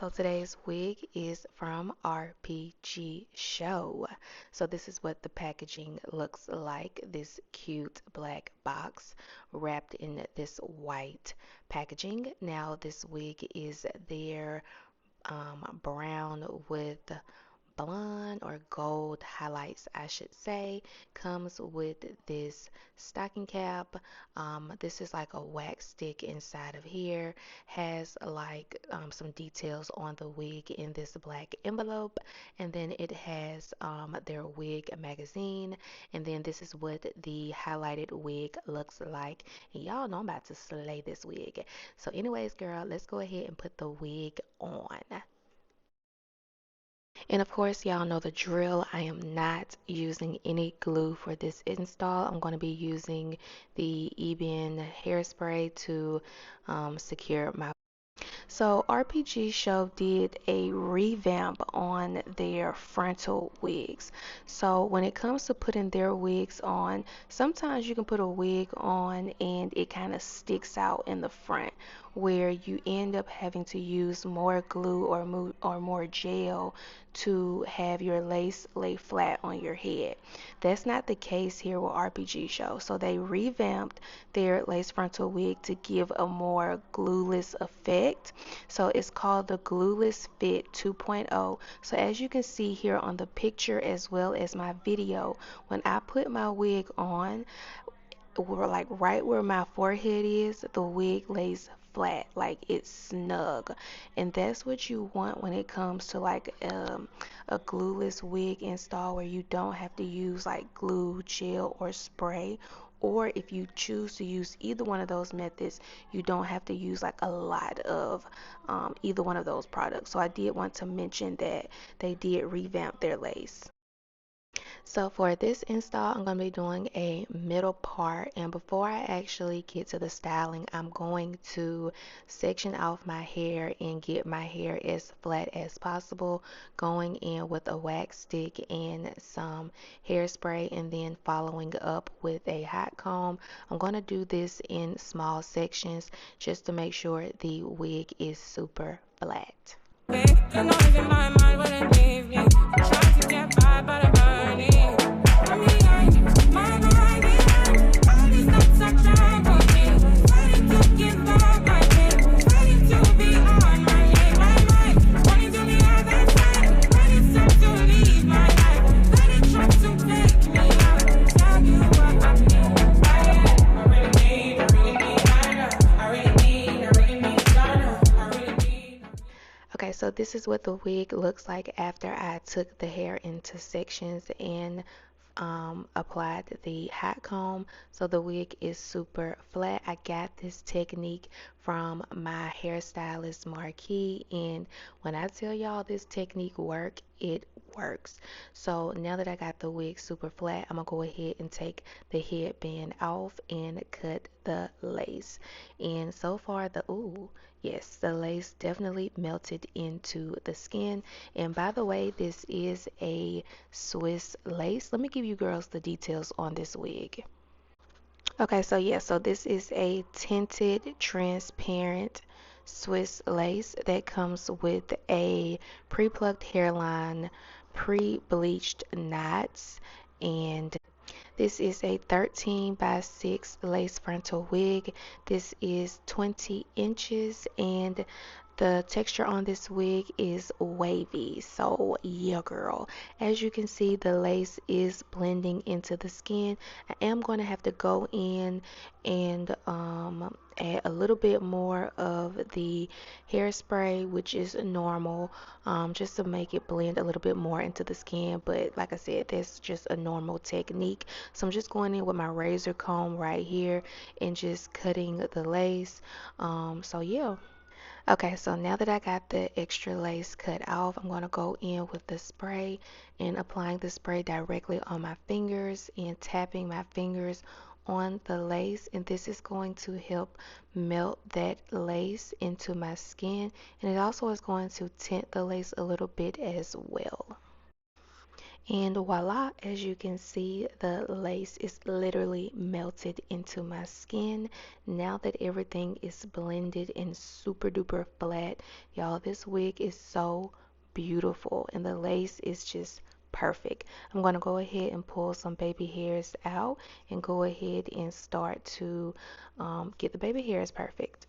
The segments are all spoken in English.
So today's wig is from RpgShow. So this is what the packaging looks like. This cute black box wrapped in this white packaging. Now this wig is their brown with blonde or gold highlights, I should say. Comes with this stocking cap. This is like a wax stick inside of here. Has like some details on the wig in this black envelope, and then it has their wig magazine, and then this is what the highlighted wig looks like. And y'all know I'm about to slay this wig. So anyways, girl, let's go ahead and put the wig on. And of course, y'all know the drill. I am not using any glue for this install. I'm going to be using the Ebin hairspray to secure my. So RpgShow did a revamp on their frontal wigs. So when it comes to putting their wigs on, sometimes you can put a wig on and it kind of sticks out in the front, where you end up having to use more glue or more gel to have your lace lay flat on your head. That's not the case here with RpgShow. So they revamped their lace frontal wig to give a more glueless effect. So it's called the Glueless Fit 2.0. So as you can see here on the picture as well as my video, when I put my wig on, like right where my forehead is, the wig lays flat, like it's snug. And that's what you want when it comes to like a glueless wig install, where you don't have to use like glue, gel, or spray. Or if you choose to use either one of those methods, you don't have to use like a lot of either one of those products. So I did want to mention that they did revamp their lace. So for this install, I'm going to be doing a middle part, and before I actually get to the styling, I'm going to section off my hair and get my hair as flat as possible, going in with a wax stick and some hairspray, and then following up with a hot comb. I'm going to do this in small sections just to make sure the wig is super flat. Okay, so this is what the wig looks like after I took the hair into sections and applied the hot comb. So the wig is super flat. I got this technique from my hairstylist Marquis, and when I tell y'all this technique it works. So now that I got the wig super flat, I'm gonna go ahead and take the headband off and cut the lace. And so far yes, the lace definitely melted into the skin. And by the way, this is a Swiss lace. Let me give you girls the details on this wig. Okay, so yeah, so this is a tinted transparent Swiss lace that comes with a pre-plucked hairline, pre-bleached knots, and this is a 13 by 6 lace frontal wig. This is 20 inches, and the texture on this wig is wavy. So yeah, girl, as you can see, the lace is blending into the skin. I am going to have to go in and add a little bit more of the hairspray, which is normal, just to make it blend a little bit more into the skin. But like I said, that's just a normal technique. So I'm just going in with my razor comb right here and just cutting the lace. So yeah. Okay, so now that I got the extra lace cut off, I'm going to go in with the spray and applying the spray directly on my fingers and tapping my fingers on the lace, and this is going to help melt that lace into my skin, and it also is going to tint the lace a little bit as well. And voila, as you can see, the lace is literally melted into my skin. Now that everything is blended and super duper flat, y'all, this wig is so beautiful and the lace is just perfect. I'm going to go ahead and pull some baby hairs out and go ahead and start to get the baby hairs perfect.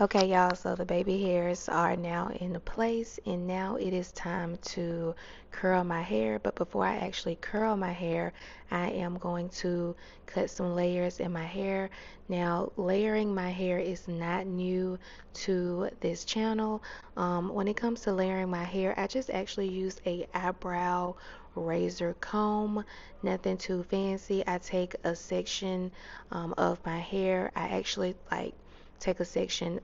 Okay, y'all, so the baby hairs are now in place, and now it is time to curl my hair. But before I actually curl my hair, I am going to cut some layers in my hair. Now, layering my hair is not new to this channel. When it comes to layering my hair, I just actually use a eyebrow razor comb, nothing too fancy. I take a section of my hair. I actually take a section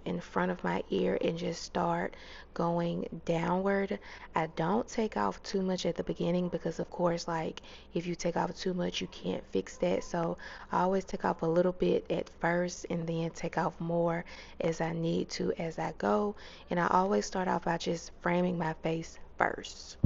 in front of my ear and just start going downward. I don't take off too much at the beginning because of course, like, if you take off too much you can't fix that, so I always take off a little bit at first and then take off more as I need to as I go. And I always start off by just framing my face first.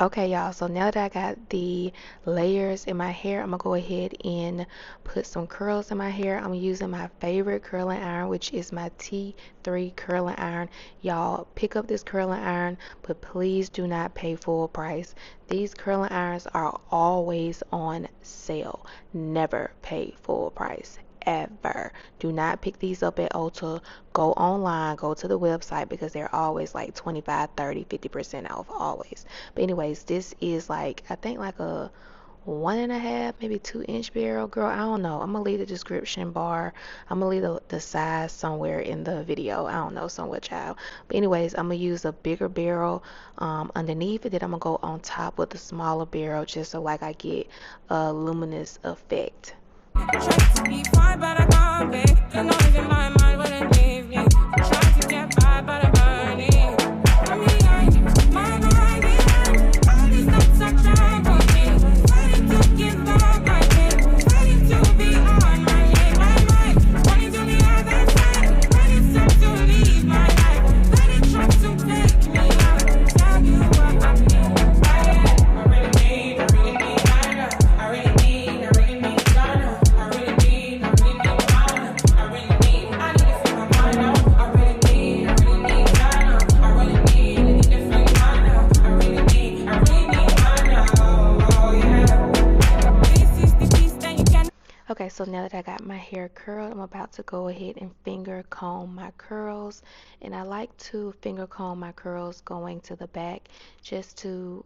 Okay, y'all, so now that I got the layers in my hair, I'm gonna go ahead and put some curls in my hair. I'm using my favorite curling iron, which is my T3 curling iron. Y'all, pick up this curling iron, but please do not pay full price. These curling irons are always on sale. Never pay full price. Ever. Do not pick these up at Ulta. Go online, go to the website, because they're always like 25, 30, 50% off, always. But anyways, this is like, I think like a 1.5, maybe 2-inch barrel. Girl, I don't know. I'm gonna leave the description bar. I'm gonna leave the size somewhere in the video. I don't know, somewhere, child. But anyways, I'm gonna use a bigger barrel underneath it. Then I'm gonna go on top with the smaller barrel, just so like I get a luminous effect. Try to be fine, but I can't be. The noise in my mind wouldn't leave me. Try to get by, but I'm burning. I'm behind, my mind behind. All these thoughts are troubling. Ready to give up my name. Ready to be on my name. My mind, wanting to the other side. When it's time to leave my life. Let it try to take me out. Tell you what I need. I really need, I really need, I really need, I really need. I really need So now that I got my hair curled, I'm about to go ahead and finger comb my curls. And I like to finger comb my curls going to the back just to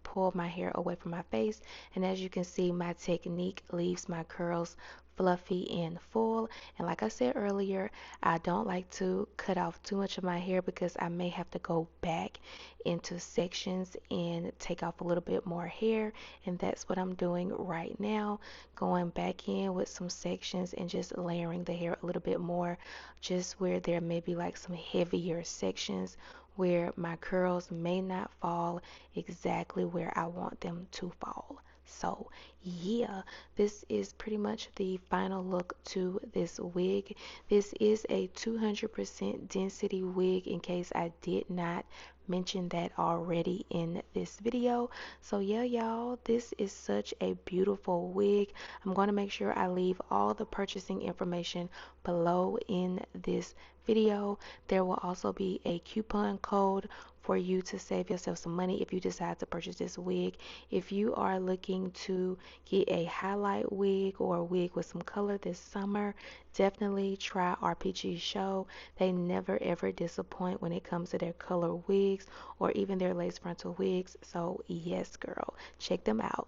pull my hair away from my face. And as you can see, my technique leaves my curls fluffy and full. And like I said earlier, I don't like to cut off too much of my hair because I may have to go back into sections and take off a little bit more hair. And that's what I'm doing right now, going back in with some sections and just layering the hair a little bit more, just where there may be like some heavier sections where my curls may not fall exactly where I want them to fall. So yeah, this is pretty much the final look to this wig. This is a 200% density wig, in case I did not mention that already in this video. So yeah, y'all, this is such a beautiful wig. I'm going to make sure I leave all the purchasing information below in this video. There will also be a coupon code for you to save yourself some money if you decide to purchase this wig. If you are looking to get a highlight wig or a wig with some color this summer, definitely try RpgShow. They never ever disappoint when it comes to their color wigs or even their lace frontal wigs. So yes, girl, check them out.